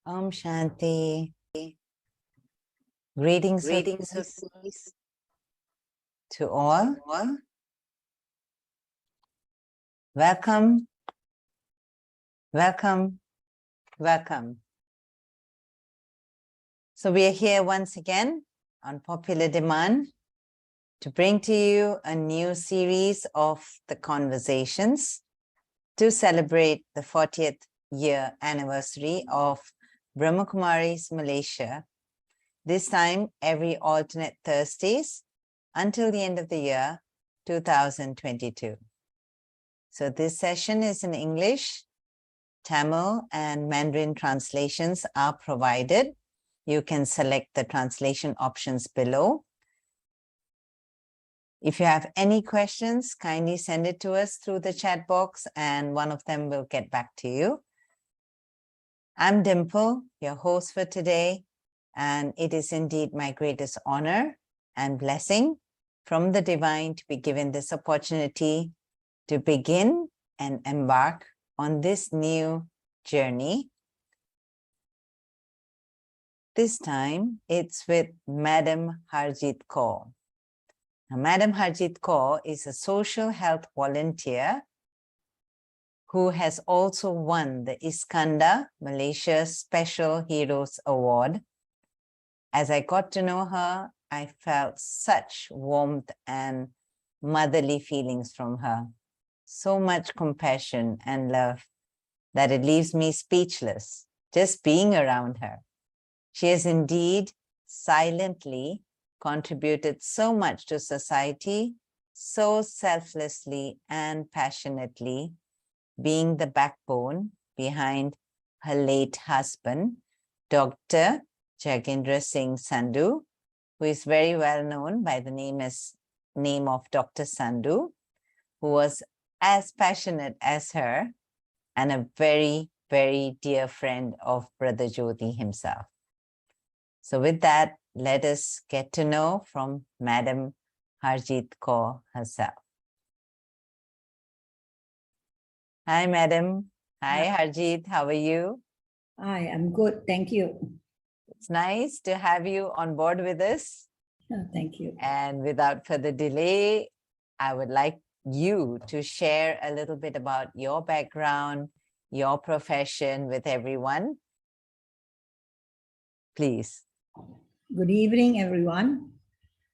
Om Shanti. Greetings of Greetings of peace peace to all. to all. Welcome, welcome, welcome. So we are here once again on popular demand to bring to you a new series of the conversations to celebrate the 40th year anniversary of Brahma Kumaris Malaysia. This time every alternate Thursdays until the end of the year 2022. So this session is in English, Tamil and Mandarin translations are provided. You can select the translation options below. If you have any questions, kindly send it to us through the chat box and one of them will get back to you. I'm Dimple, your host for today, and it is indeed my greatest honor and blessing from the divine to be given this opportunity to begin and embark on this new journey. This time it's with Madam Harjeet Kaur. Now, Madam Harjeet Kaur is a social health volunteer who has also won the Iskandar Malaysia Special Heroes Award. As I got to know her, I felt such warmth and motherly feelings from her. So much compassion and love that it leaves me speechless just being around her. She has indeed silently contributed so much to society, so selflessly and passionately, being the backbone behind her late husband, Dr. Jagendra Singh Sandhu, who is very well known by the name of Dr. Sandhu, who was as passionate as her and a very, very dear friend of Brother Jyoti himself. So with that, let us get to know from Madam Harjeet Kaur herself. Hi, Madam. Hi, Harjeet. How are you? Hi, I'm good. Thank you. It's nice to have you on board with us. Thank you. And without further delay, I would like you to share a little bit about your background, your profession with everyone. Please. Good evening, everyone.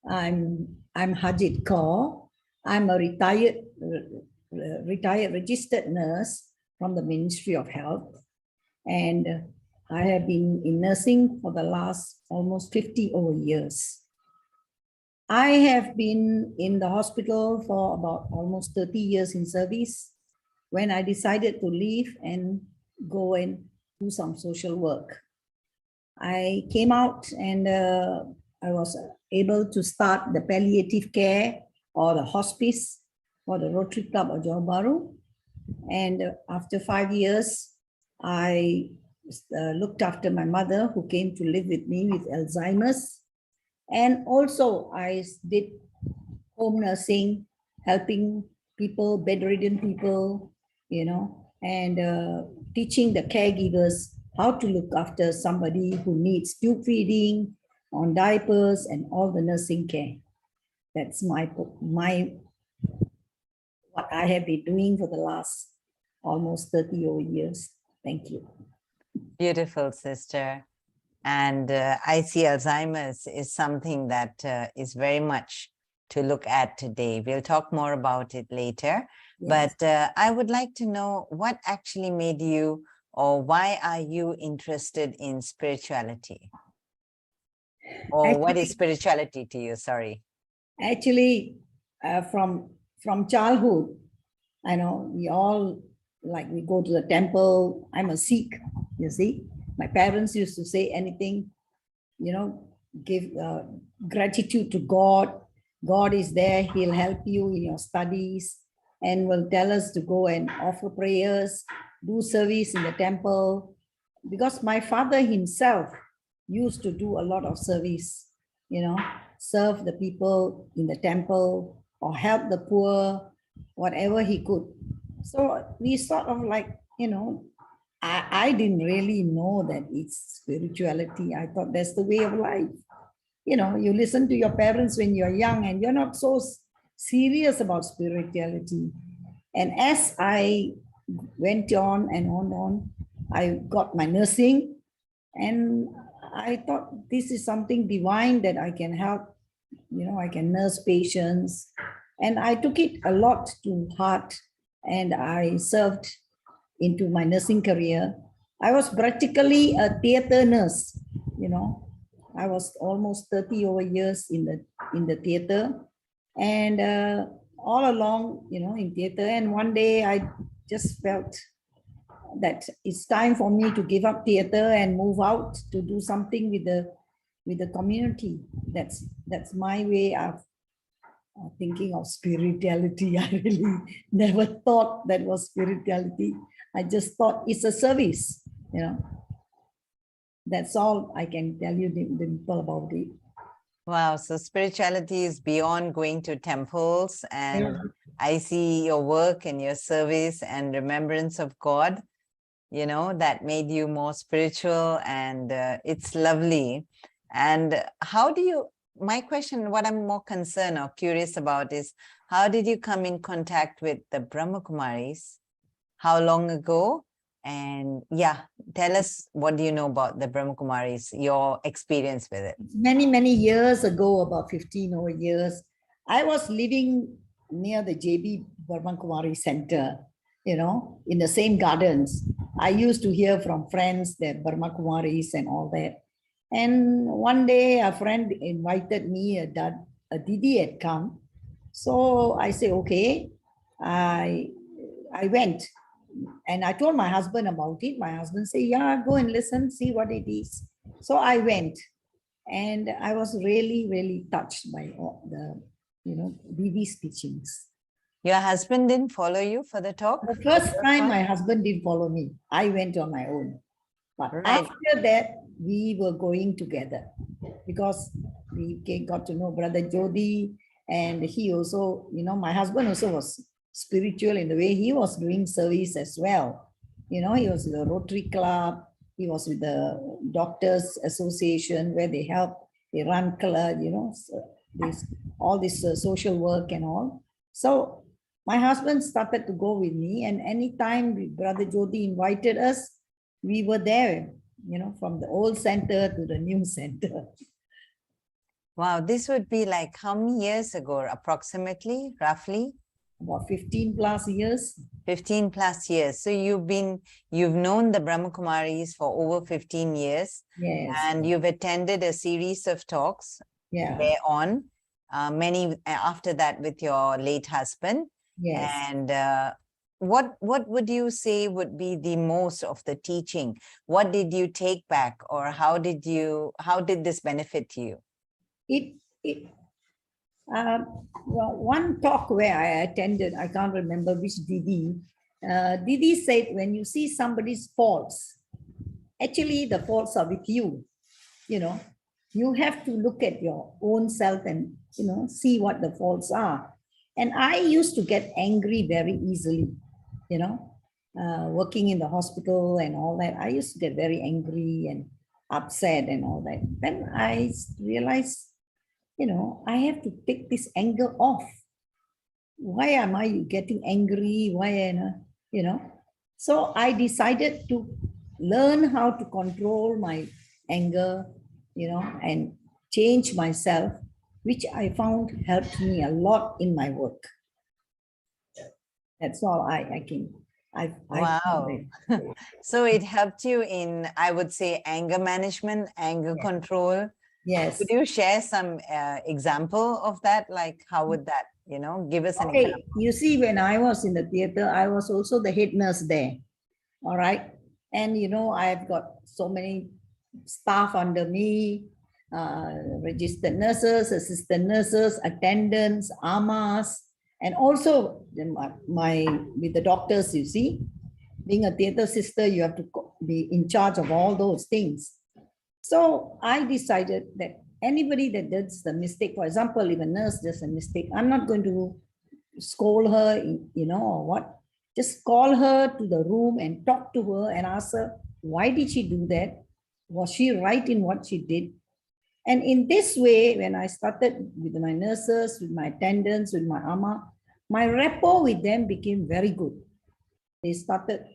I'm Harjeet Kaur. I'm a retired registered nurse from the Ministry of Health, and I have been in nursing for the last almost 50 over years. I have been in the hospital for about almost 30 years in service when I decided to leave and go and do some social work. I came out and I was able to start the palliative care or the hospice for the Rotary Club of Johor Bahru. And after 5 years, I looked after my mother who came to live with me with Alzheimer's. And also I did home nursing, helping people, bedridden people, and teaching the caregivers how to look after somebody who needs tube feeding, on diapers, and all the nursing care. That's what I have been doing for the last almost 30 odd years. Thank you. Beautiful, sister. And I see Alzheimer's is something that is very much to look at today. We'll talk more about it later. Yes. But I would like to know what actually made you, or why are you interested in spirituality? Or actually, what is spirituality to you? Sorry. Actually, from childhood, I know we all, like, we go to the temple. I'm a Sikh, you see. My parents used to say anything, give gratitude to God. God is there. He'll help you in your studies and will tell us to go and offer prayers, do service in the temple. Because my father himself used to do a lot of service, serve the people in the temple or help the poor, whatever he could. So we sort of like, I didn't really know that it's spirituality. I thought that's the way of life. You know, you listen to your parents when you're young and you're not so serious about spirituality. And as I went on and on, I got my nursing, and I thought this is something divine that I can help. You know, I can nurse patients. And I took it a lot to heart, and I served into my nursing career. I was practically a theater nurse, you know. I was almost 30 over years in the theater, and all along, you know, in theater. And one day I just felt that it's time for me to give up theater and move out to do something with the community. That's my way of thinking of spirituality. I really never thought that was spirituality. I just thought it's a service, you know. That's all I can tell you, Dimple, about it. Wow, so spirituality is beyond going to temples, and Yeah. I see your work and your service and remembrance of God, you know, that made you more spiritual, and it's lovely. And how do you, my question, what I'm more concerned or curious about is, how did you come in contact with the Brahma Kumaris? How long ago? And yeah, tell us, what do you know about the Brahma Kumaris, your experience with it? Many years ago, about 15 over years, I was living near the JB Brahma Kumaris Center, you know, in the same gardens. I used to hear from friends that Brahma Kumaris and all that. And one day a friend invited me, a Didi had come. So I say, okay, I went. And I told my husband about it. My husband said, yeah, go and listen, see what it is. So I went, and I was really touched by all the, you know, Didi's teachings. Your husband didn't follow you for the talk? The first time my husband didn't follow me. I went on my own. But Right. after that, we were going together because we got to know Brother Jodi, and he also, you know, my husband also was spiritual in the way he was doing service as well. You know, he was with the Rotary Club, he was with the Doctors Association where they help, they run club, you know, so all this social work and all. So my husband started to go with me, and anytime Brother Jodi invited us, we were there, you know, from the old center to the new center. Wow, this would be like how many years ago, approximately, roughly? About 15 plus years. 15 plus years. So you've known the Brahma Kumaris for over 15 years. Yes. And you've attended a series of talks Yeah. thereon, many after that with your late husband. Yes. And what would you say would be the most of the teaching? What did you take back, or how did this benefit you? Well, one talk where I attended, I can't remember which Didi. Didi said, when you see somebody's faults, actually the faults are with you. You know, you have to look at your own self and, you know, see what the faults are. And I used to get angry very easily, you know, working in the hospital and all that. I used to get very angry and upset and all that. Then I realized, you know, I have to take this anger off. Why am I getting angry? Why, you know? So I decided to learn how to control my anger, you know, and change myself, which I found helped me a lot in my work. That's all I can. Wow. So it helped you in, I would say, anger management, anger control. Yes. Could you share some example of that? Like, how would that, you know, give us an Okay, example? you see, when I was in the theater, I was also the head nurse there. All right. And, you know, I've got so many staff under me, registered nurses, assistant nurses, attendants, amas, and also with the doctors, you see, being a theater sister, you have to be in charge of all those things. So I decided that anybody that does the mistake, for example, if a nurse does a mistake, I'm not going to scold her, you know, or what. just call her to the room and talk to her and ask her, why did she do that? Was she right in what she did? And in this way, when I started with my nurses, with my attendants, with my ama, my rapport with them became very good. They started,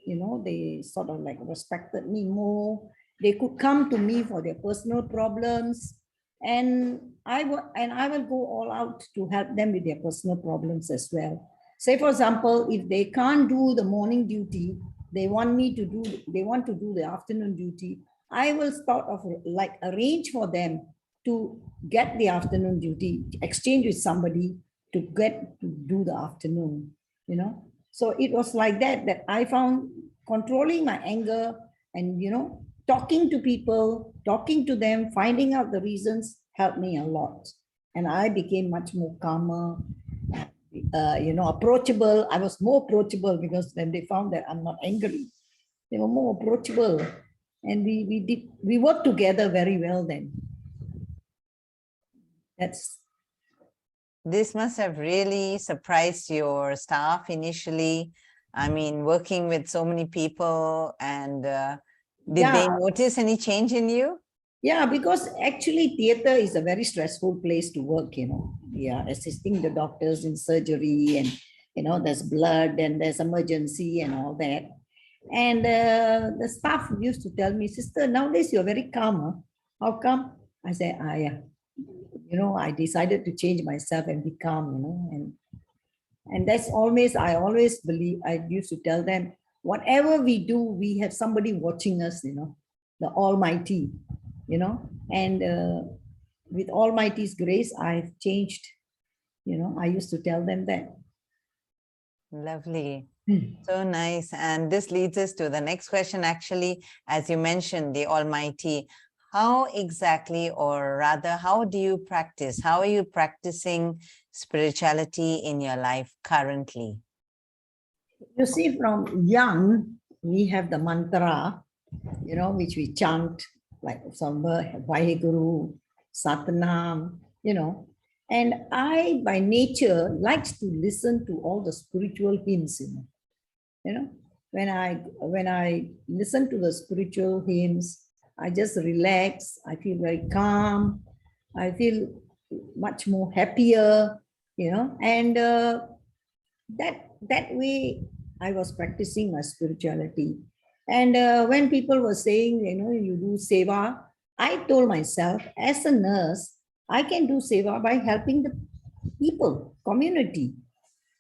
they sort of like respected me more. They could come to me for their personal problems. And I will go all out to help them with their personal problems as well. Say, for example, if they can't do the morning duty, they want to do the afternoon duty, I will sort of like arrange for them to get the afternoon duty, exchange with somebody to get to do the afternoon, So it was like that I found controlling my anger and, talking to people, talking to them, finding out the reasons helped me a lot. And I became much more calmer, approachable. I was more approachable because then they found that I'm not angry. They were more approachable. And we worked together very well then. This must have really surprised your staff initially. I mean, working with so many people, and did they notice any change in you? Yeah, because actually theater is a very stressful place to work, Yeah, assisting the doctors in surgery and, there's blood and there's emergency and all that. And the staff used to tell me, sister, nowadays you're very calm. Huh? How come? I said, yeah. I decided to change myself and be calm, and that's I always believe, I used to tell them, whatever we do, we have somebody watching us, the Almighty, and with Almighty's grace, I've changed, I used to tell them that. Lovely. So nice. And this leads us to the next question, actually, as you mentioned, the Almighty. How exactly, or rather, how do you practice? How are you practicing spirituality in your life currently? You see, from young, we have the mantra, which we chant, like Samba, Vaheguru, Satanam, And I, by nature, likes to listen to all the spiritual hymns, When I listen to the spiritual hymns, I just relax. I feel very calm. I feel much more happier, and that way I was practicing my spirituality. And when people were saying, you do seva, I told myself, as a nurse, I can do seva by helping the people, community.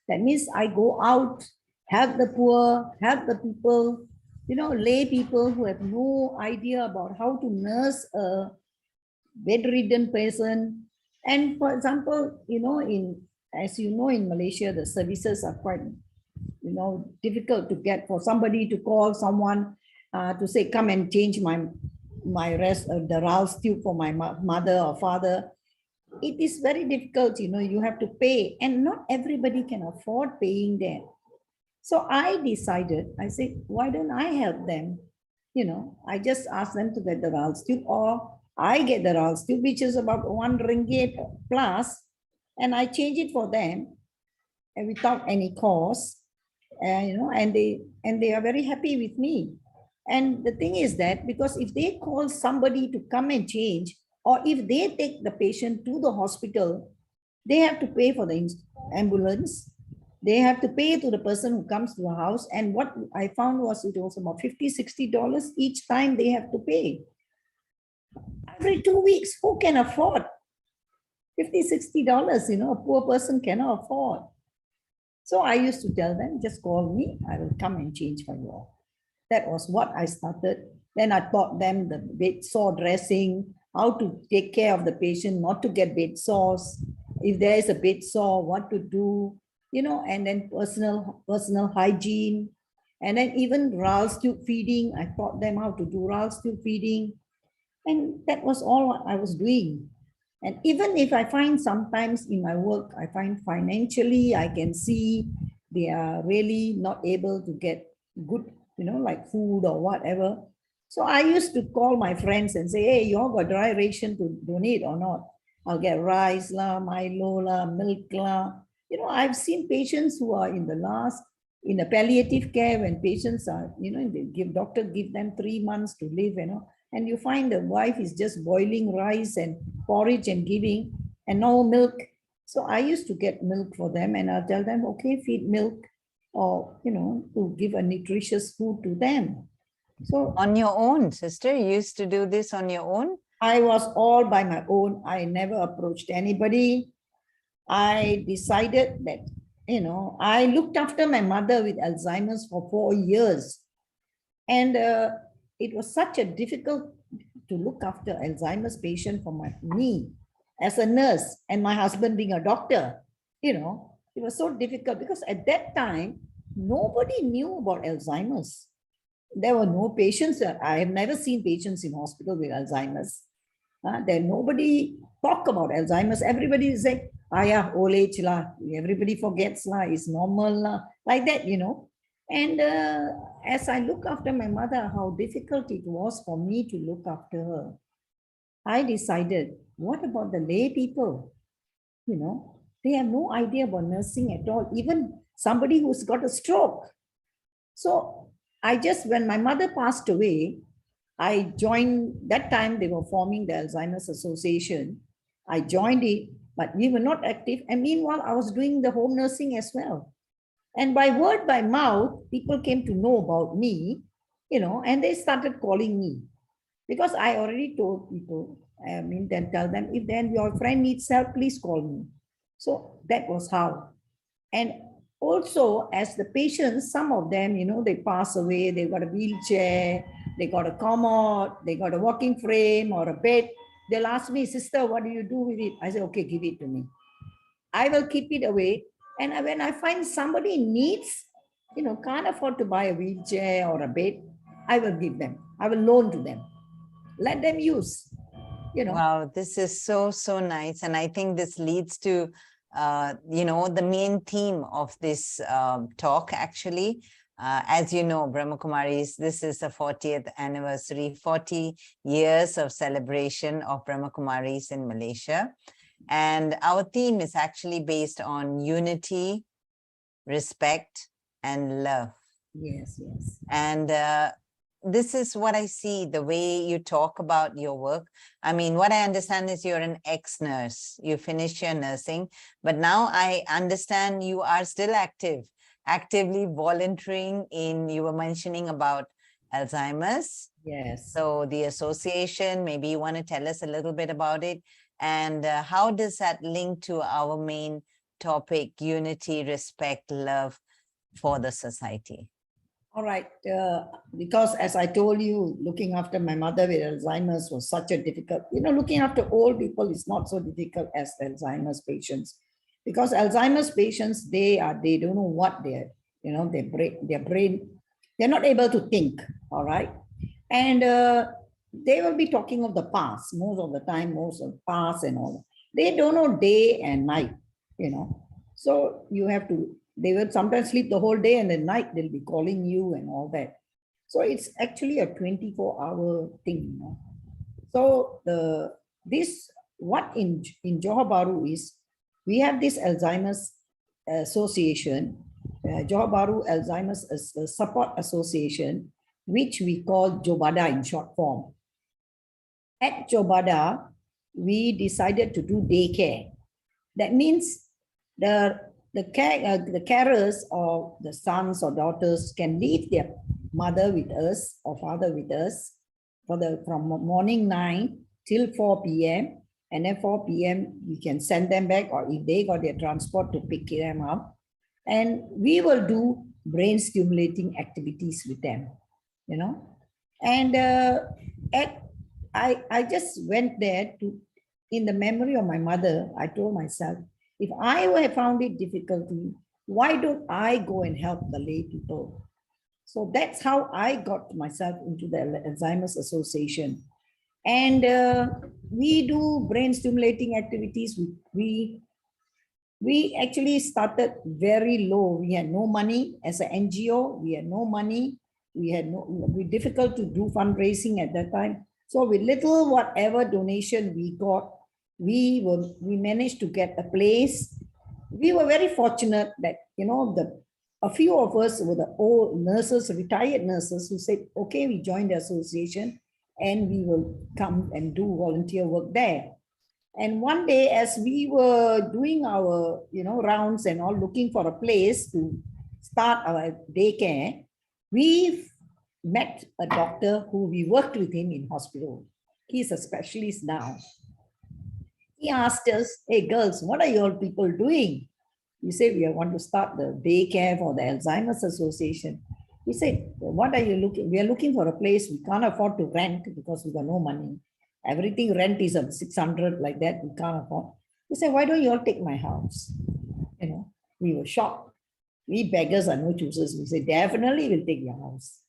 That means I go out, help the poor, help the people, lay people who have no idea about how to nurse a bedridden person. And for example, as you know, in Malaysia, the services are quite, difficult to get. For somebody to call someone to say, come and change my rest of the RALS tube for my mother or father, it is very difficult, you have to pay, and not everybody can afford paying that. So I decided, I said, why don't I help them? I just ask them to get the RALS tube, or I get the RALS tube, which is about 1 ringgit plus, and I change it for them, and without any cost, and they are very happy with me. And the thing is that, because if they call somebody to come and change, or if they take the patient to the hospital, they have to pay for the ambulance. They have to pay to the person who comes to the house. And what I found was, it was about $50-60 each time they have to pay. Every 2 weeks, who can afford $50-60? A poor person cannot afford. So I used to tell them, just call me, I will come and change for you all. That was what I started. Then I taught them the bed sore dressing, how to take care of the patient, not to get bed sores. If there is a bed sore, what to do, and then personal hygiene. And then even RALS tube feeding, I taught them how to do RALS tube feeding. And that was all what I was doing. And even if I find sometimes in my work, I find financially, I can see they are really not able to get good, like food or whatever. So I used to call my friends and say, hey, you all got dry ration to donate or not? I'll get rice, Milo, milk. I've seen patients who are in the last in the palliative care, when patients are, they doctor give them 3 months to live, and you find the wife is just boiling rice and porridge and giving, and no milk. So I used to get milk for them, and I'll tell them, okay, feed milk, or, to give a nutritious food to them. So on your own, sister, you used to do this on your own? I was all by my own. I never approached anybody. I decided that, I looked after my mother with Alzheimer's for 4 years. And it was such a difficult to look after Alzheimer's patient for me as a nurse, and my husband being a doctor. It was so difficult because at that time, nobody knew about Alzheimer's. There were no patients. I have never seen patients in hospital with Alzheimer's. Then nobody talk about Alzheimer's. Everybody is like, yeah, old age lah. Everybody forgets lah. It's normal lah. Like that, And as I look after my mother, how difficult it was for me to look after her, I decided, what about the lay people? They have no idea about nursing at all. Even somebody who's got a stroke. So when my mother passed away, I joined, that time they were forming the Alzheimer's Association. I joined it, but we were not active. And meanwhile, I was doing the home nursing as well. And by word by mouth, people came to know about me, and they started calling me. Because I already told people, then tell them, if then your friend needs help, please call me. So that was how. And also, as the patients, some of them, they pass away, they got a wheelchair, they got a commode, they got a walking frame or a bed. They'll ask me, sister, what do you do with it? I say, okay, give it to me. I will keep it away. And when I find somebody needs, can't afford to buy a wheelchair or a bed, I will give them. I will loan to them. Let them use, Wow, this is so, so nice. And I think this leads to, the main theme of this talk, actually. As you know, Brahma Kumaris, this is the 40th anniversary, 40 years of celebration of Brahma Kumaris in Malaysia. And our theme is actually based on unity, respect, and love. Yes, yes. And this is what I see, the way you talk about your work. I mean, what I understand is you're an ex-nurse. You finished your nursing, but now I understand you are still actively volunteering in, you were mentioning about Alzheimer's. Yes. So the association, maybe you want to tell us a little bit about it. And how does that link to our main topic, unity, respect, love for the society? All right. Because as I told you, looking after my mother with Alzheimer's was such a difficult, looking after old people is not so difficult as Alzheimer's patients. Because Alzheimer's patients, they don't know what their brain, they're not able to think, all right? And they will be talking of the past, most of the past and all. They don't know day and night, So you have to, they will sometimes sleep the whole day and at night they'll be calling you and all that. So it's actually a 24-hour thing. So what in Johor Bahru is, we have this Alzheimer's Association, Johor Bahru Alzheimer's Support Association, which we call JOBADA in short form. At JOBADA, we decided to do daycare. That means the carers or the sons or daughters can leave their mother with us or father with us from morning 9 till 4 p.m. And then 4 p.m. we can send them back, or if they got their transport, to pick them up. And we will do brain stimulating activities with them, And I just went there in the memory of my mother. I told myself, if I have found it difficulty, why don't I go and help the lay people? So that's how I got myself into the Alzheimer's Association. And we do brain stimulating activities. We actually started very low. We had no money as an NGO. We had no money. We difficult to do fundraising at that time. So with little whatever donation we got, we managed to get a place. We were very fortunate that, a few of us were the old nurses, retired nurses, who said, okay, we joined the association and we will come and do volunteer work there. And one day, as we were doing our, rounds and all, looking for a place to start our daycare, we met a doctor who we worked with him in hospital. He's a specialist now. He asked us, hey girls, what are you all people doing? We said, we want to start the daycare for the Alzheimer's Association. We said, what are you looking? We are looking for a place. We can't afford to rent because we got no money. Everything rent is of 600 like that. We can't afford. We said, why don't you all take my house? We were shocked. We beggars are no choosers. We said, definitely we'll take your house.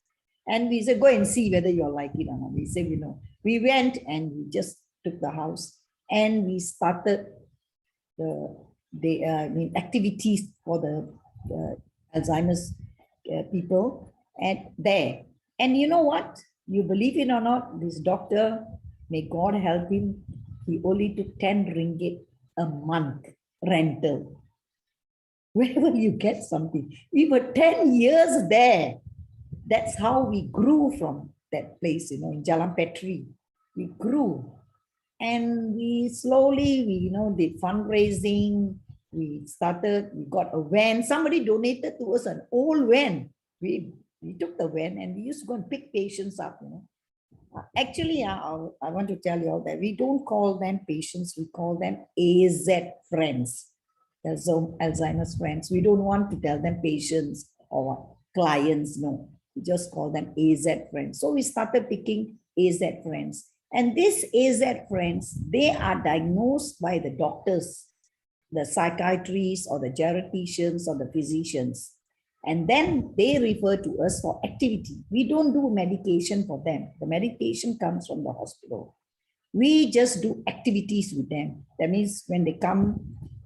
And we said, go and see whether you all like it or not. We said, we went and we just took the house and we started the activities for the Alzheimer's people there. And you know what? You believe it or not, this doctor, may God help him, he only took 10 ringgit a month rental. Where will you get something? We were 10 years there. That's how we grew from that place, in Jalan Petri. We grew. And we slowly, did fundraising. We got a van. Somebody donated to us an old van. We took the van and we used to go and pick patients up, Actually, I want to tell you all that we don't call them patients, we call them AZ friends. There's Alzheimer's friends. We don't want to tell them patients or clients, no. We just call them AZ friends. So we started picking AZ friends. And these AZ friends, they are diagnosed by the doctors, the psychiatrists or the geriatricians or the physicians. And then they refer to us for activity. We don't do medication for them. The medication comes from the hospital. We just do activities with them. That means when they come,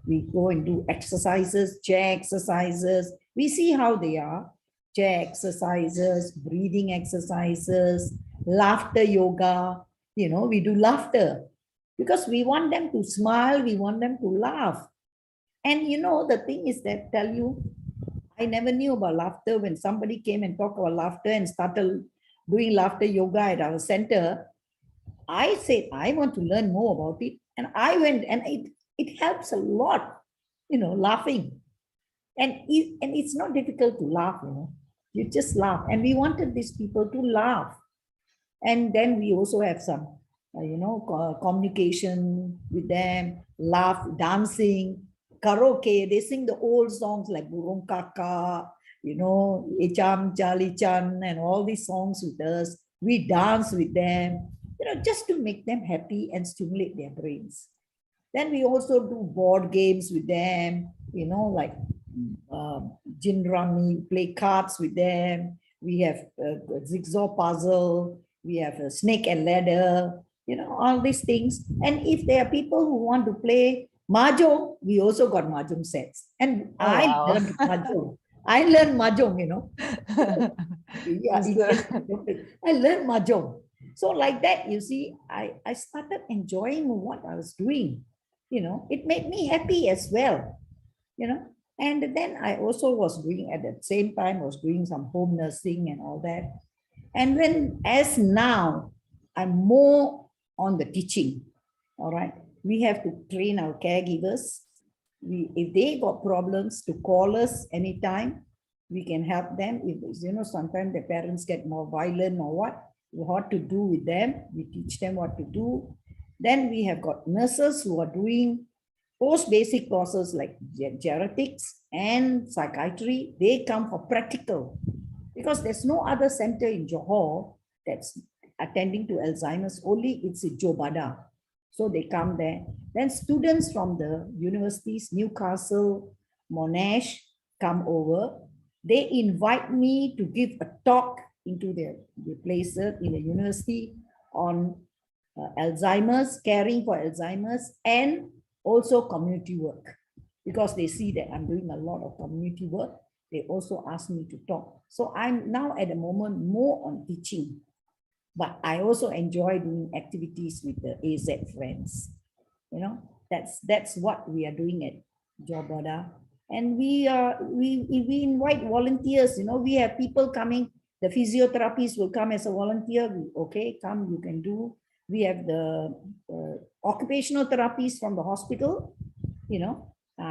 we go and do exercises, chair exercises. We see how they are. Chair exercises, breathing exercises, laughter yoga. We do laughter because we want them to smile. We want them to laugh. And the thing is that, tell you, I never knew about laughter. When somebody came and talked about laughter and started doing laughter yoga at our center, I said, I want to learn more about it. And I went, and it helps a lot, laughing. And it's not difficult to laugh, You just laugh. And we wanted these people to laugh. And then we also have some, communication with them, laugh, dancing, karaoke. They sing the old songs like Burung Kaka, Echam Charlie Chan, and all these songs with us. We dance with them, just to make them happy and stimulate their brains. Then we also do board games with them, like Gin Rummy, play cards with them. We have a jigsaw puzzle. We have a snake and ladder, all these things. And if there are people who want to play mahjong, we also got mahjong sets. And I learned mahjong. I learned mahjong, Yeah, I learned mahjong. So like that, you see, I started enjoying what I was doing. It made me happy as well, And then I also was doing, at the same time, was doing some home nursing and all that. And as now, I'm more on the teaching, all right? We have to train our caregivers. If they got problems, to call us anytime, we can help them. If, sometimes the parents get more violent or what to do with them. We teach them what to do. Then we have got nurses who are doing post-basic courses like geriatrics and psychiatry. They come for practical because there's no other center in Johor that's attending to Alzheimer's. Only it's in Jobada. So they come there. Then students from the universities, Newcastle, Monash, come over. They invite me to give a talk into the places in the university on Alzheimer's, caring for Alzheimer's, and also community work. Because they see that I'm doing a lot of community work, they also ask me to talk. So I'm now at the moment more on teaching, but I also enjoy doing activities with the AZ friends. That's what we are doing at Jobada. And we invite volunteers, we have people coming. The physiotherapists will come as a volunteer. Okay, come, you can do. We have the occupational therapists from the hospital,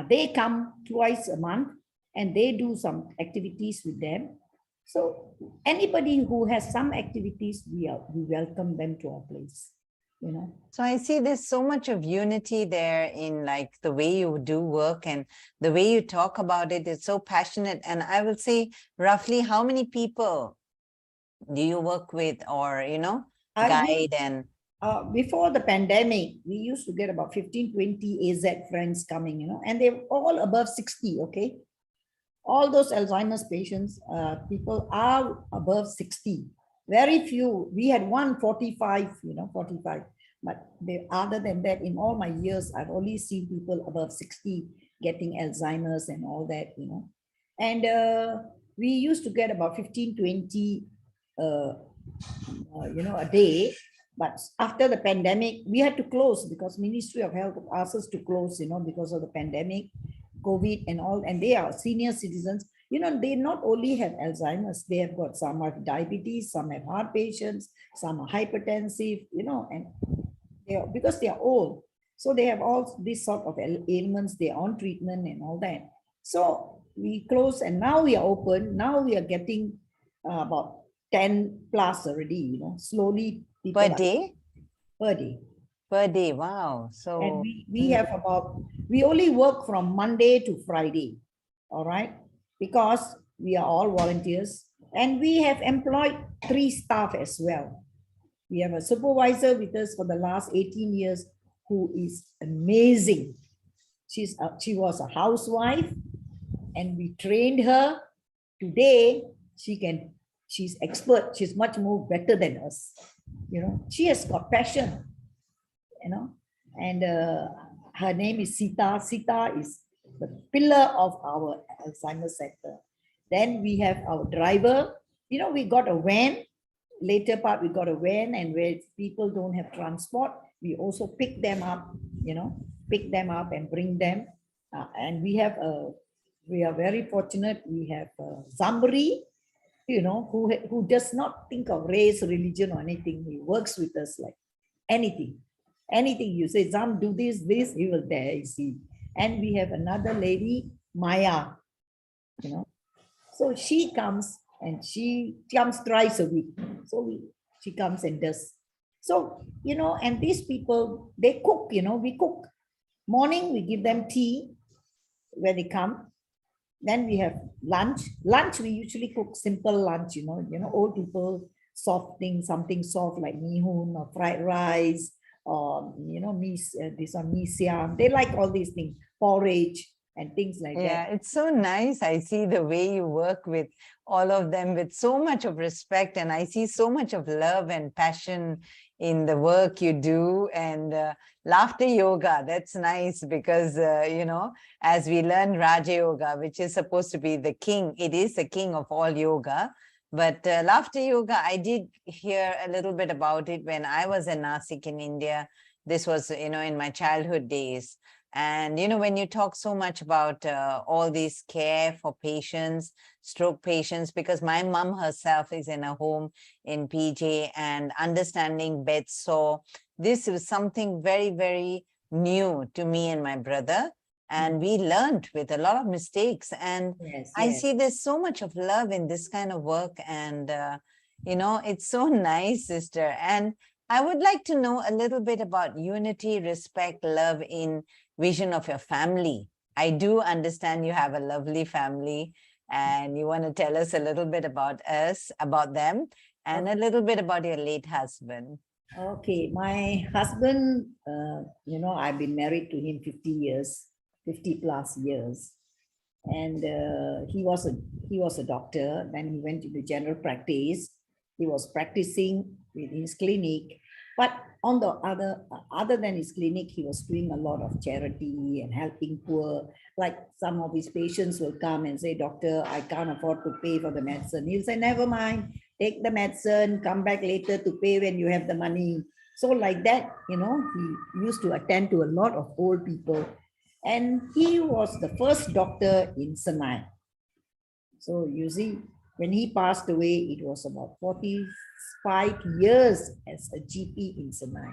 they come twice a month and they do some activities with them. So anybody who has some activities, we welcome them to our place. So I see there's so much of unity there in like the way you do work and the way you talk about it. It's so passionate. And I will say roughly how many people do you work with or, guide and... Before the pandemic, we used to get about 15, 20 AZ friends coming, and they're all above 60, okay? All those Alzheimer's patients, people are above 60. Very few. We had 145, 45. But other than that, in all my years, I've only seen people above 60 getting Alzheimer's and all that, And we used to get about 15, 20, a day. But after the pandemic, we had to close because Ministry of Health asked us to close, because of the pandemic, COVID and all. And they are senior citizens. They not only have Alzheimer's, they have got some have diabetes, some have heart patients, some are hypertensive, and because they are old. So they have all these sort of ailments, they're on treatment and all that. So we close and now we are open. Now we are getting about 10 plus already, slowly. Per day? Per day. Per day, wow. So and we have we only work from Monday to Friday, all right? Because we are all volunteers and we have employed 3 staff as well. We have a supervisor with us for the last 18 years who is amazing. She was a housewife and we trained her. Today, she's expert. She's much more better than us. She has got passion, and her name is Sita. Sita is the pillar of our Alzheimer's Center. Then we have our driver. We got a van. Later part, we got a van, and where people don't have transport, we also pick them up, and bring them. And we are very fortunate. We have Zambri, who does not think of race, religion, or anything. He works with us like anything. Anything you say, Zam, do this, he will there, you see. And we have another lady, Maya, So she comes and she comes twice a week. So she comes and does. So, and these people, they cook, we cook. Morning, we give them tea when they come. Then we have lunch. Lunch, we usually cook simple lunch, old people, soft things, something soft like mihun or fried rice, or, this one, mee siam. They like all these things, porridge and things like that. Yeah, it's so nice. I see the way you work with all of them with so much of respect, and I see so much of love and passion in the work you do. And laughter yoga, that's nice because, as we learn Raja Yoga, which is supposed to be the king, it is the king of all yoga. But laughter yoga, I did hear a little bit about it when I was in Nasik in India. This was, in my childhood days. And, when you talk so much about all these care for patients, stroke patients, because my mom herself is in a home in PJ, and understanding bed sore, this was something very, very new to me and my brother. And we learned with a lot of mistakes. And I see there's so much of love in this kind of work. And, it's so nice, sister. And I would like to know a little bit about unity, respect, love in vision of your family. I do understand you have a lovely family, and you want to tell us a little bit about them, and a little bit about your late husband. Okay, my husband, I've been married to him 50 plus years. And he was a doctor. Then he went into general practice. He was practicing in his clinic. But on the other than his clinic, he was doing a lot of charity and helping poor. Like some of his patients will come and say, "Doctor, I can't afford to pay for the medicine." He'll say, "Never mind, take the medicine, come back later to pay when you have the money." So like that, he used to attend to a lot of old people. And he was the first doctor in Senai. So you see, when he passed away, it was about 45 years as a GP in Senai.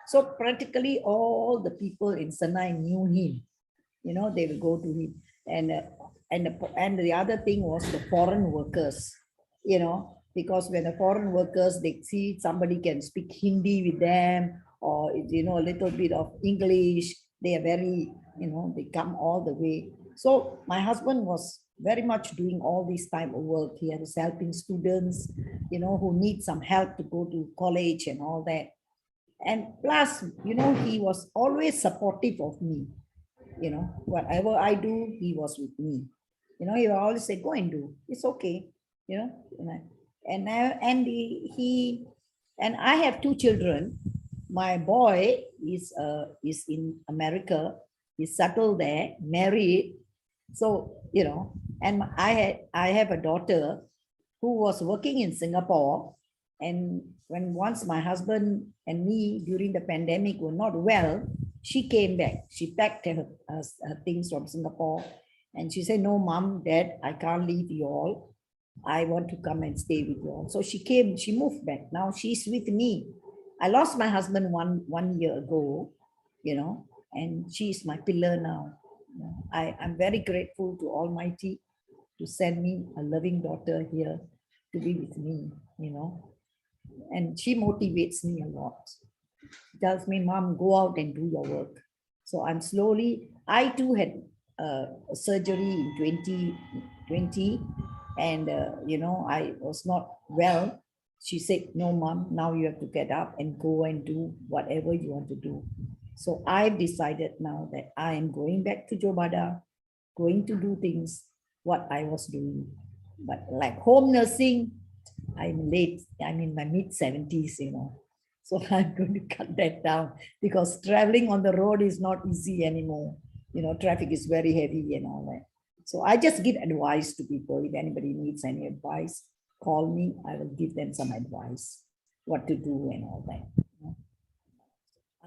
So practically all the people in Senai knew him. You know, they will go to him. And the other thing was the foreign workers, you know, because when the foreign workers, they see somebody can speak Hindi with them, or, you know, a little bit of English, they are very, you know, they come all the way. So my husband was very much doing all this type of work. He was helping students, you know, who need some help to go to college and all that. And plus, you know, he was always supportive of me. You know, whatever I do, he was with me. You know, he will always say, go and do. It's okay. You know, and I have two children. My boy is in America. He's settled there, married. So, you know, and I have a daughter who was working in Singapore. And when once my husband and me during the pandemic were not well, she came back. She packed her things from Singapore. And she said, no, mom, dad, I can't leave you all. I want to come and stay with you all. So she came, she moved back. Now she's with me. I lost my husband one year ago, you know, and she's my pillar now. I'm very grateful to Almighty to send me a loving daughter here to be with me, you know. And she motivates me a lot. She tells me, Mom, go out and do your work. So I'm slowly, I too had a surgery in 2020, and you know, I was not well. She said, no, Mom, now you have to get up and go and do whatever you want to do. So I've decided now that I am going back to Jobada, going to do things what I was doing. But like home nursing, I'm late. I'm in my mid-70s, you know. So I'm going to cut that down because traveling on the road is not easy anymore. You know, traffic is very heavy and all that. So I just give advice to people. If anybody needs any advice, call me. I will give them some advice, what to do and all that.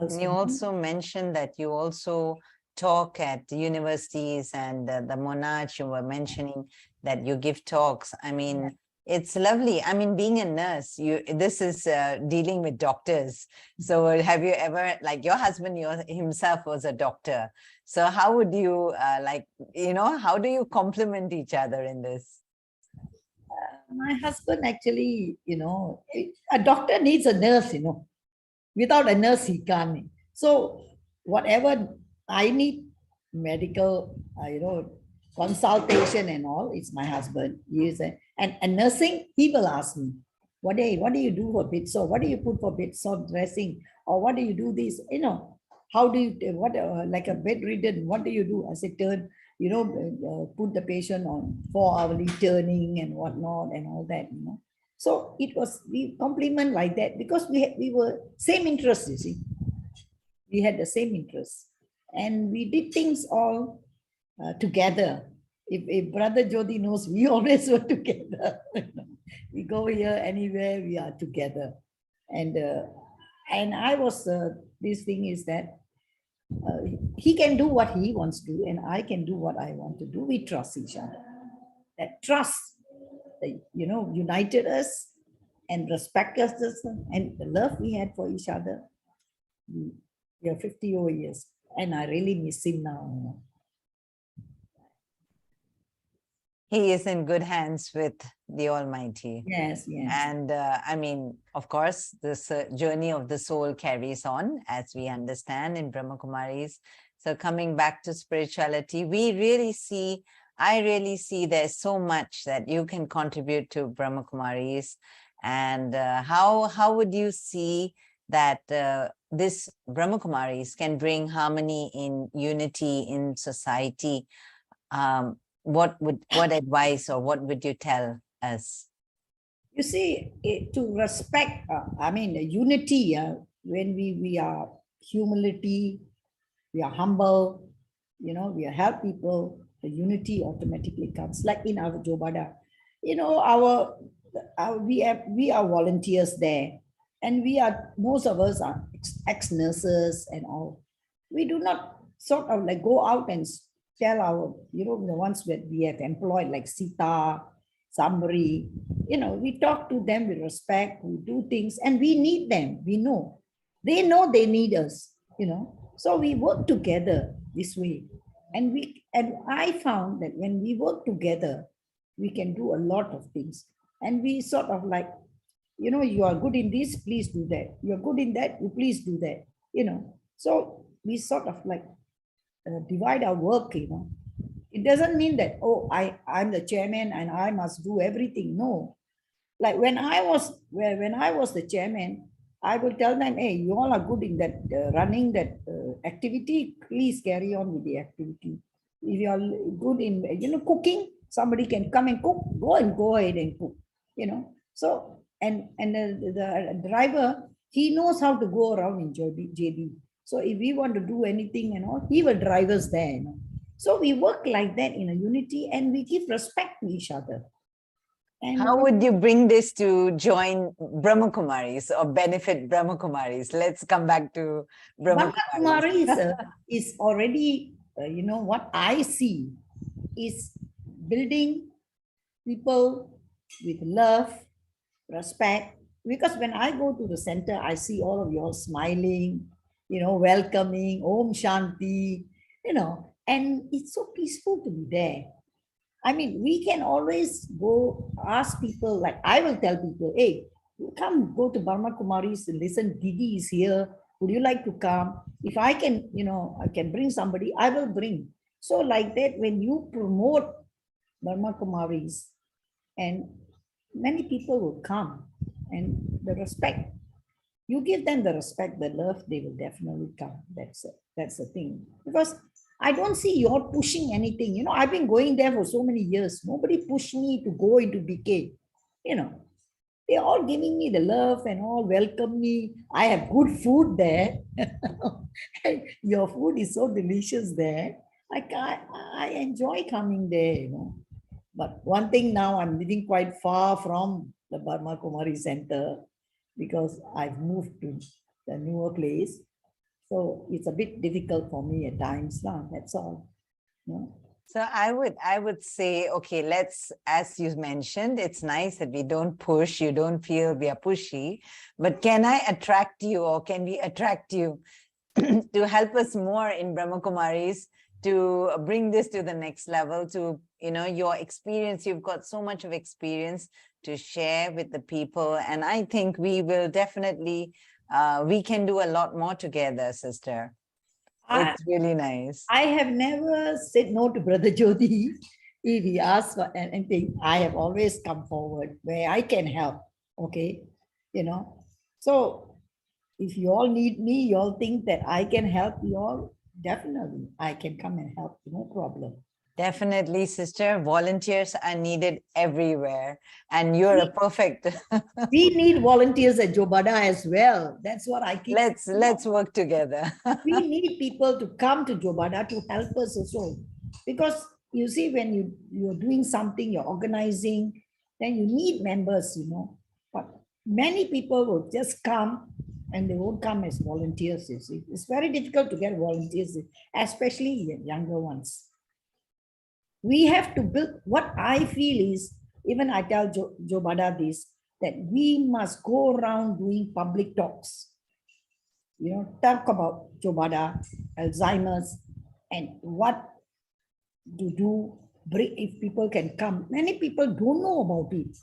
And you also mentioned that you also talk at universities, and the Monarch, you were mentioning that you give talks. I mean, it's lovely. I mean, being a nurse, this is dealing with doctors. So have you ever, like your husband himself was a doctor. So how would you how do you complement each other in this? My husband actually, you know, a doctor needs a nurse, you know. Without a nurse, he can't. So whatever I need, medical, you know, consultation and all, it's my husband. He is and nursing, he will ask me, what do you do for bed sore? What do you put for bed sore dressing? Or what do you do this? You know, how do you, like a bedridden, what do you do? I said, turn, you know, put the patient on 4-hourly turning and whatnot and all that, you know. So it was, we compliment like that because we were same interests, you see. We had the same interests. And we did things all together. If Brother Jody knows, we always were together. We go here, anywhere, we are together. And I was, this thing is that he can do what he wants to do and I can do what I want to do. We trust each other. That trust, you know, united us and respect us, and the love we had for each other. We are 50 over years, and I really miss him now. You know. He is in good hands with the Almighty. Yes, yes. And I mean, of course, this journey of the soul carries on, as we understand in Brahma Kumaris. So coming back to spirituality, I really see there's so much that you can contribute to Brahma Kumaris. And how would you see that this Brahma Kumaris can bring harmony in unity in society? What advice or what would you tell us? You see, to respect, I mean, unity, when we are humility, we are humble, you know, we help people, the unity automatically comes. Like in our Jobada, you know, we are volunteers there, and most of us are ex-nurses and all. We do not sort of like go out and tell our, the ones that we have employed, like Sita, Sambari, we talk to them with respect, we do things, and we need them. We know. They know they need us, So we work together this way. And I found that when we work together, we can do a lot of things. And we sort of like, you are good in this, please do that. You're good in that, you please do that. So we sort of like divide our work. It doesn't mean that, oh, I'm the chairman and I must do everything. No. Like when I was the chairman, I will tell them, hey, you all are good in that running that activity, please carry on with the activity. If you are good in cooking, somebody can come and cook, go ahead and cook. So and the driver, he knows how to go around in JB. So if we want to do anything and all, he will drive us there. So we work like that in a unity, and we give respect to each other. And how would you bring this to join Brahma Kumaris or benefit Brahma Kumaris? Let's come back to Brahma Kumaris. Is already, what I see is building people with love, respect. Because when I go to the center, I see all of you all smiling, welcoming, Om Shanti, and it's so peaceful to be there. I mean, we can always go ask people, like I will tell people, hey, come go to Brahma Kumaris and listen, Didi is here. Would you like to come? If I can, I can bring somebody, I will bring. So like that, when you promote Brahma Kumaris, and many people will come, and the respect, you give them the respect, the love, they will definitely come. That's the thing. Because I don't see you're pushing anything. I've been going there for so many years. Nobody pushed me to go into BK. They're all giving me the love and all welcome me. I have good food there. Your food is so delicious there. I enjoy coming there, But one thing now, I'm living quite far from the Brahma Kumari Center because I've moved to the newer place. So it's a bit difficult for me at times. That's all. So I would say, okay, let's, as you mentioned, it's nice that we don't push, you don't feel we are pushy, but can I attract you, or can we attract you to help us more in Brahma Kumaris to bring this to the next level, to, your experience, you've got so much of experience to share with the people. And I think we will definitely, we can do a lot more together, sister. It's really nice. I have never said no to Brother Jyoti. If he asks for anything, I have always come forward where I can help. Okay. So if you all need me, you all think that I can help you all, definitely I can come and help, no problem. Definitely, sister. Volunteers are needed everywhere, and you're a perfect. We need volunteers at Jobada as well. That's what I keep. Let's work together. We need people to come to Jobada to help us also, because you see, when you're doing something, you're organizing, then you need members, But many people will just come, and they won't come as volunteers. You see, it's very difficult to get volunteers, especially younger ones. We have to build, what I feel is, even I tell Jobada this, that we must go around doing public talks. Talk about Jobada, Alzheimer's, and what to do if people can come. Many people don't know about it.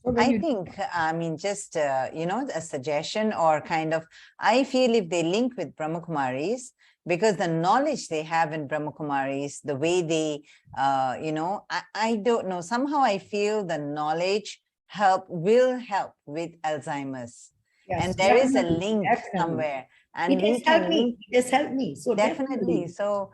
So I think, just, a suggestion or kind of, I feel if they link with Brahma Kumaris, because the knowledge they have in Brahma Kumaris, the way they, I don't know, somehow I feel the knowledge will help with Alzheimer's. Yes, and there is a link somewhere. And it has helped me. It has helped me. So definitely. So,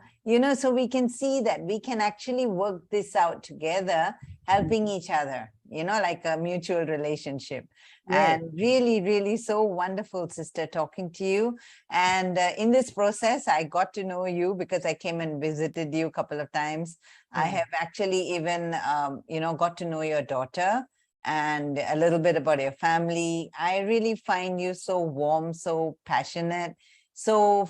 so we can see that we can actually work this out together, helping each other, like a mutual relationship. Yeah. And really, really so wonderful, sister, talking to you. And in this process, I got to know you because I came and visited you a couple of times. I have actually even, got to know your daughter and a little bit about your family. I really find you so warm, so passionate. so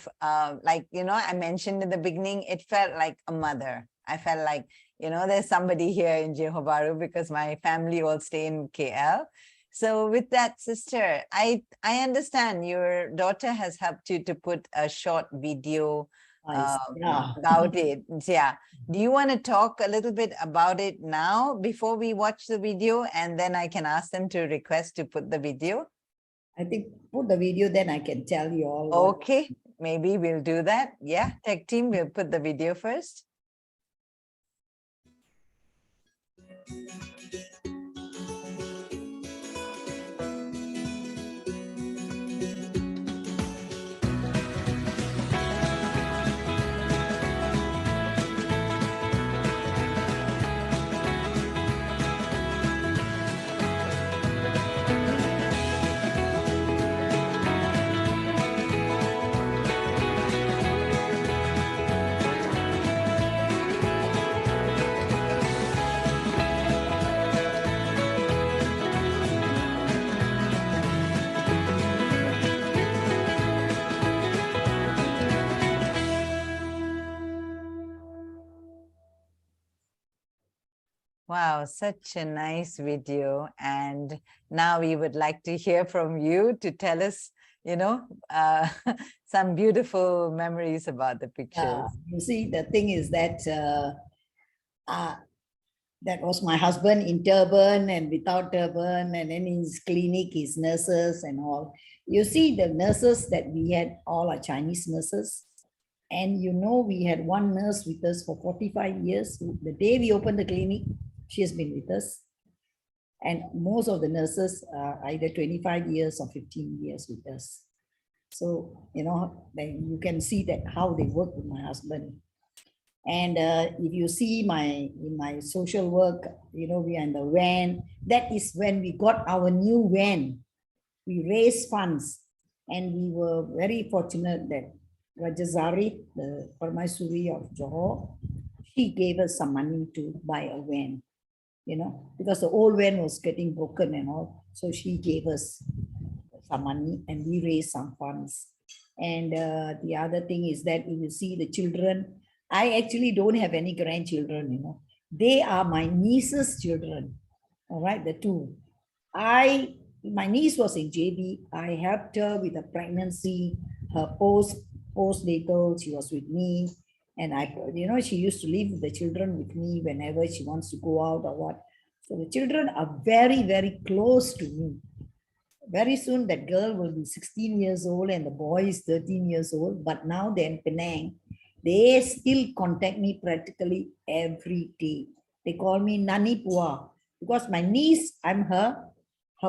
like, I mentioned in the beginning, it felt like a mother. I felt like, there's somebody here in Johor Bahru because my family all stay in KL. So with that, sister, I understand your daughter has helped you to put a short video Yeah. about it. Yeah. Do you want to talk a little bit about it now before we watch the video, and then I can ask them to request to put the video? I think put the video, then I can tell you all. What. Okay, maybe we'll do that. Yeah, tech team, we'll put the video first. Wow, such a nice video. And now we would like to hear from you to tell us, some beautiful memories about the pictures. You see, the thing is that that was my husband in turban and without turban, and then his clinic, his nurses and all. You see, the nurses that we had, all are Chinese nurses. And we had one nurse with us for 45 years. The day we opened the clinic, she has been with us. And most of the nurses are either 25 years or 15 years with us. So, then you can see that how they work with my husband. And if you see in my social work, we are in the van. That is when we got our new van. We raised funds, and we were very fortunate that Rajazari, the Parmaisuri of Johor, she gave us some money to buy a van, because the old van was getting broken and all. So she gave us some money and we raised some funds. And the other thing is that if you see the children, I actually don't have any grandchildren, They are my niece's children, all right, the two. My niece was in JB. I helped her with the pregnancy, her postnatal, she was with me. And she used to leave the children with me whenever she wants to go out or what. So the children are very, very close to me. Very soon that girl will be 16 years old and the boy is 13 years old. But now they're in Penang. They still contact me practically every day. They call me Nani Pua because my niece, I'm her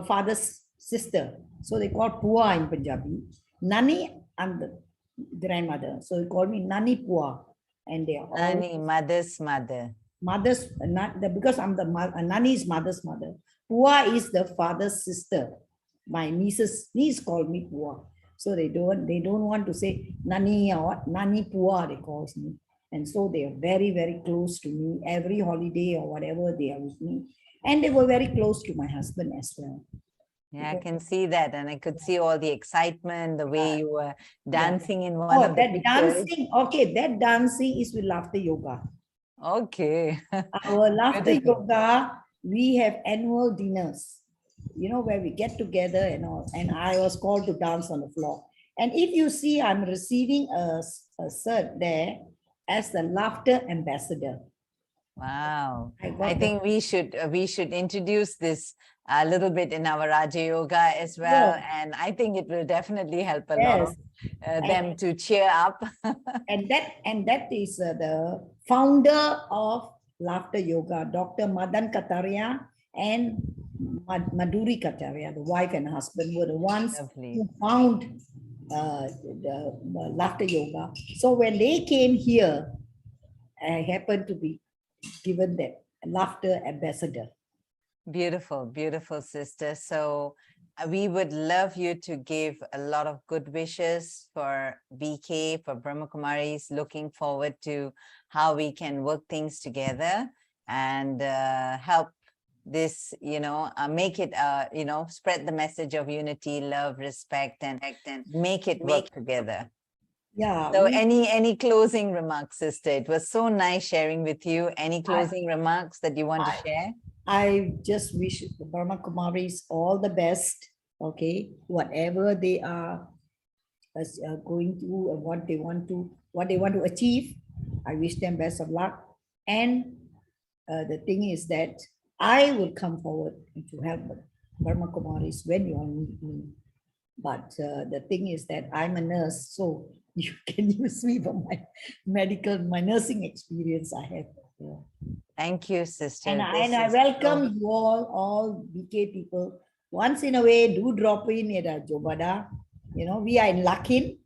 father's sister. So they call Pua in Punjabi. Nani, I'm the grandmother. So they call me Nani Pua. And they are all Nani, mother's mother. Mother's, because I'm the Nani is mother's mother. Pua is the father's sister. My niece called me Pua. So they don't want to say Nani or what, Nani Pua, they calls me. And so they are very, very close to me. Every holiday or whatever, they are with me. And they were very close to my husband as well. Yeah, I can see that. And I could see all the excitement, the way you were dancing in one of the that pictures. dancing, okay, that dancing is with laughter yoga. Okay. Our laughter yoga, we have annual dinners, where we get together and all. And I was called to dance on the floor. And if you see, I'm receiving a cert there as the laughter ambassador. Wow. I think we should introduce this a little bit in our Raja Yoga as well. Yeah. And I think it will definitely help a lot of them to cheer up. and that is the founder of Laughter Yoga, Dr. Madan Kataria and Madhuri Kataria, the wife and husband, were the ones who found the Laughter Yoga. So when they came here, I happened to be given that laughter ambassador. Beautiful, beautiful, sister. So we would love you to give a lot of good wishes for BK, for Brahma Kumaris, looking forward to how we can work things together and help this, make it, spread the message of unity, love, respect, and make it work together. Yeah. So any closing remarks, sister? It was so nice sharing with you. Any closing remarks that you want to share? I just wish the Brahma Kumaris all the best. Okay, whatever they are going to and what they want to achieve, I wish them best of luck. And the thing is that I will come forward to help Brahma Kumaris when you all need me. But the thing is that I'm a nurse, so you can use me for my nursing experience I have. Yeah. Thank you, sister. And This I is welcome you all BK people. Once in a way, do drop in at Jobada. You know, we are in Lakin.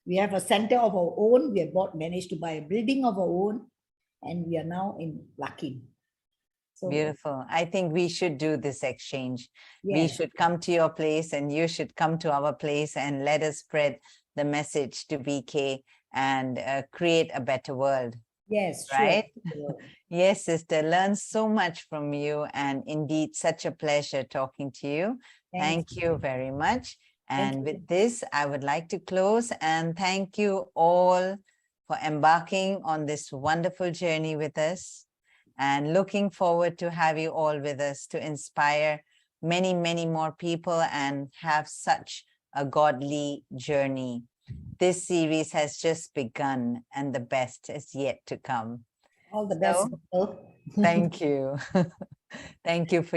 We have a center of our own. We have managed to buy a building of our own, and we are now in Lakin. So, beautiful. I think we should do this exchange. We yes, should come to your place and you should come to our place and let us spread the message to BK and create a better world. yes, sure. Right? Yes, sister, learn so much from you, and indeed such a pleasure talking to you. Thank you very much. And with this, I would like to close and thank you all for embarking on this wonderful journey with us, and looking forward to have you all with us to inspire many, many more people and have such a godly journey. This series has just begun and the best is yet to come. All the best. Thank you. Thank you for